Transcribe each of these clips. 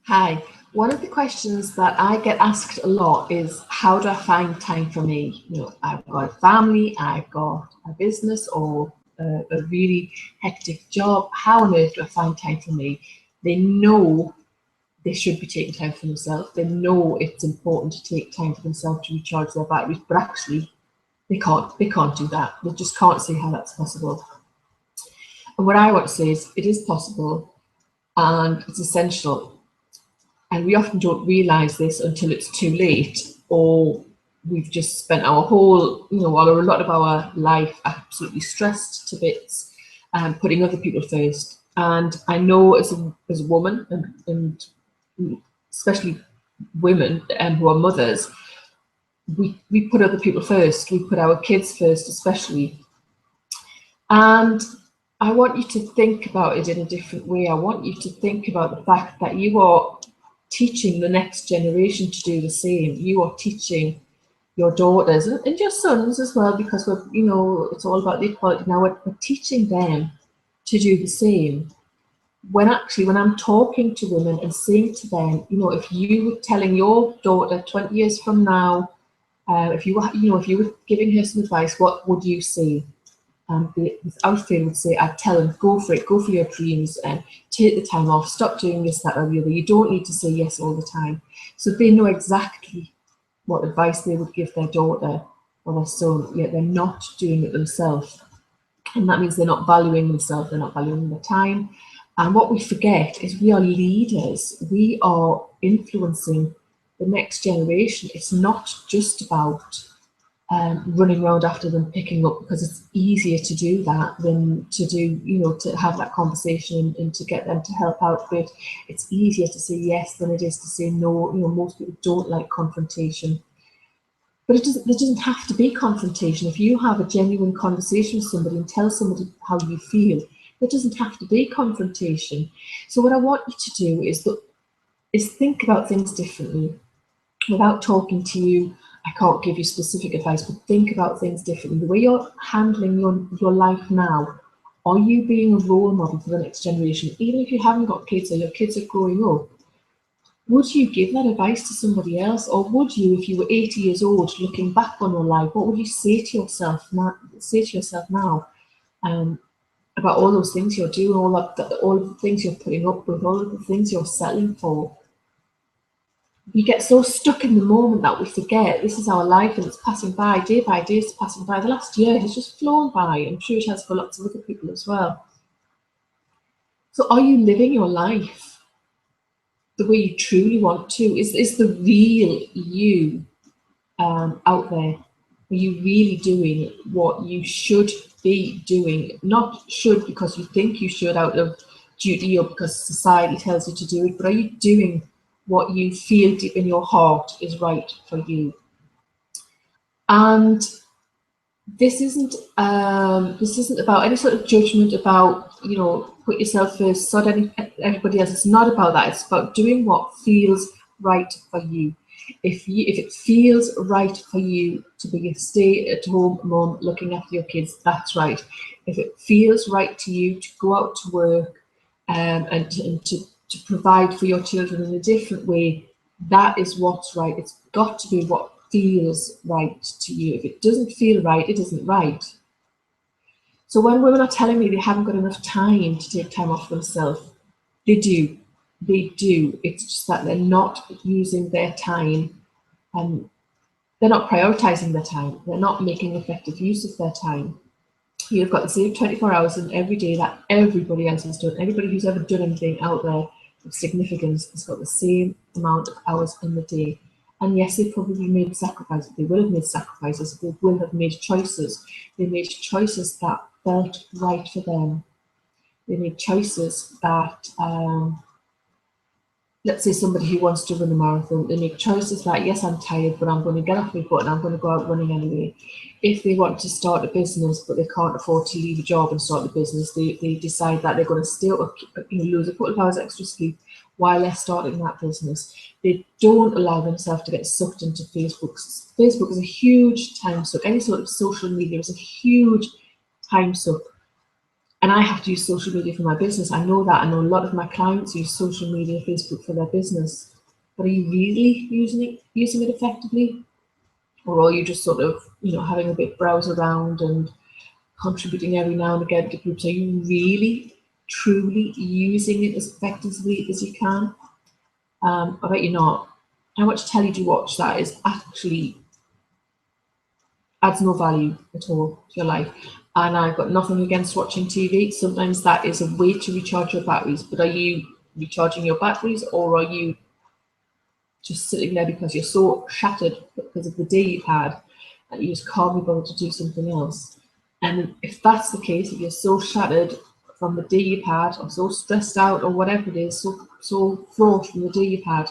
Hi. One of the questions that I get asked a lot is, how do I find time for me? I've got a family, I've got a business, or a really hectic job. How on earth do I find time for me? They know they should be taking time for themselves. They know it's important to take time for themselves to recharge their batteries, but actually they can't. They can't do that. They just can't see how that's possible. And what I want to say is, it is possible, and it's essential. And we often don't realise this until it's too late, or we've just spent our whole, or a lot of our life absolutely stressed to bits and putting other people first. And I know as a woman, and especially women who are mothers, we put other people first. We put our kids first, especially. And I want you to think about it in a different way. I want you to think about the fact that you are teaching the next generation to do the same. You are teaching your daughters and your sons as well, because it's all about the equality now. We're teaching them to do the same. When I'm talking to women and saying to them, if you were telling your daughter 20 years from now, if you were giving her some advice, what would you say? Without fail would say, I'd tell them, go for it, go for your dreams, and take the time off, stop doing this, that, or the other. You don't need to say yes all the time. So they know exactly what advice they would give their daughter or their son, yet they're not doing it themselves. And that means they're not valuing themselves, they're not valuing their time. And what we forget is we are leaders, we are influencing the next generation. It's not just about running around after them, picking up, because it's easier to do that than to do, to have that conversation and to get them to help out. But it's easier to say yes than it is to say no. Most people don't like confrontation. But there doesn't have to be confrontation. If you have a genuine conversation with somebody and tell somebody how you feel, there doesn't have to be confrontation. So what I want you to do is think about things differently. Without talking to you, I can't give you specific advice, but think about things differently. The way you're handling your life now, are you being a role model for the next generation? Even if you haven't got kids or your kids are growing up, would you give that advice to somebody else? Or would you, if you were 80 years old, looking back on your life, what would you say to yourself now about all those things you're doing, all of the things you're putting up with, all of the things you're settling for? We get so stuck in the moment that we forget this is our life and it's passing by day it's passing by. The last year has just flown by. I'm sure it has for lots of other people as well. So are you living your life the way you truly want to? Is the real you out there? Are you really doing what you should be doing? Not should because you think you should out of duty or because society tells you to do it, but are you doing what you feel deep in your heart is right for you? And this isn't about any sort of judgment about, put yourself first, sort everybody else. It's not about that. It's about doing what feels right for you. If it feels right for you to be a stay-at-home mum looking after your kids, that's right. If it feels right to you to go out to work and to provide for your children in a different way, that is what's right. It's got to be what feels right to you. If it doesn't feel right, it isn't right. So when women are telling me they haven't got enough time to take time off themselves, they do. It's just that they're not using their time, and they're not prioritizing their time. They're not making effective use of their time. You've got the same 24 hours in every day that everybody else has done. Everybody who's ever done anything out there of significance has got the same amount of hours in the day. And yes, they probably made sacrifices. They will have made sacrifices. They will have made choices. They made choices that felt right for them. They made choices that, let's say somebody who wants to run a marathon, they make choices like, yes, I'm tired, but I'm going to get off my butt and I'm going to go out running anyway. If they want to start a business, but they can't afford to leave a job and start a business, they decide that they're going to stay up, lose a couple of hours extra sleep while they're starting that business. They don't allow themselves to get sucked into Facebook. Facebook is a huge time suck. Any sort of social media is a huge time suck. And I have to use social media for my business. I know that. I know a lot of my clients use social media, Facebook for their business. But are you really using it effectively? Or are you just sort of, having a bit browse around and contributing every now and again to groups? Are you really, truly using it as effectively as you can? I bet you're not. How much telly do you watch that is actually adds no value at all to your life? And I've got nothing against watching TV. Sometimes that is a way to recharge your batteries. But are you recharging your batteries, or are you just sitting there because you're so shattered because of the day you've had that you just can't be bothered to do something else? And if that's the case, if you're so shattered from the day you've had, or so stressed out, or whatever it is, so fraught from the day you've had,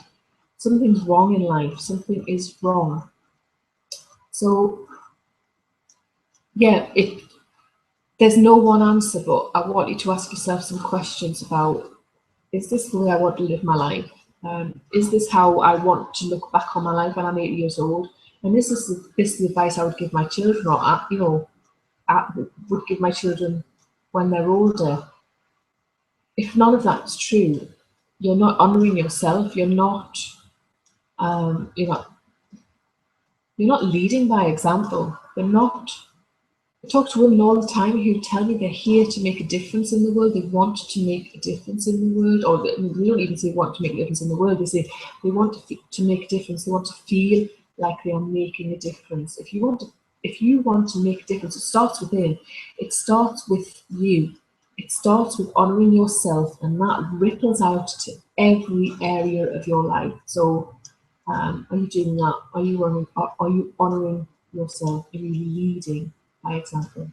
something's wrong in life. Something is wrong. So yeah, there's no one answer, but I want you to ask yourself some questions about, is this the way I want to live my life? Is this how I want to look back on my life when I'm 80 years old? And this is the advice I would give my children, or would give my children when they're older. If none of that's true, you're not honouring yourself. You're not leading by example. You're not. I talk to women all the time who tell me they're here to make a difference in the world. They want to make a difference in the world, or they don't even say want to make a difference in the world. They say they want to make a difference. They want to feel like they are making a difference. If you want to make a difference, it starts within. It starts with you. It starts with honouring yourself, and that ripples out to every area of your life. So, are you doing that? Are you honouring yourself? Are you leading by example?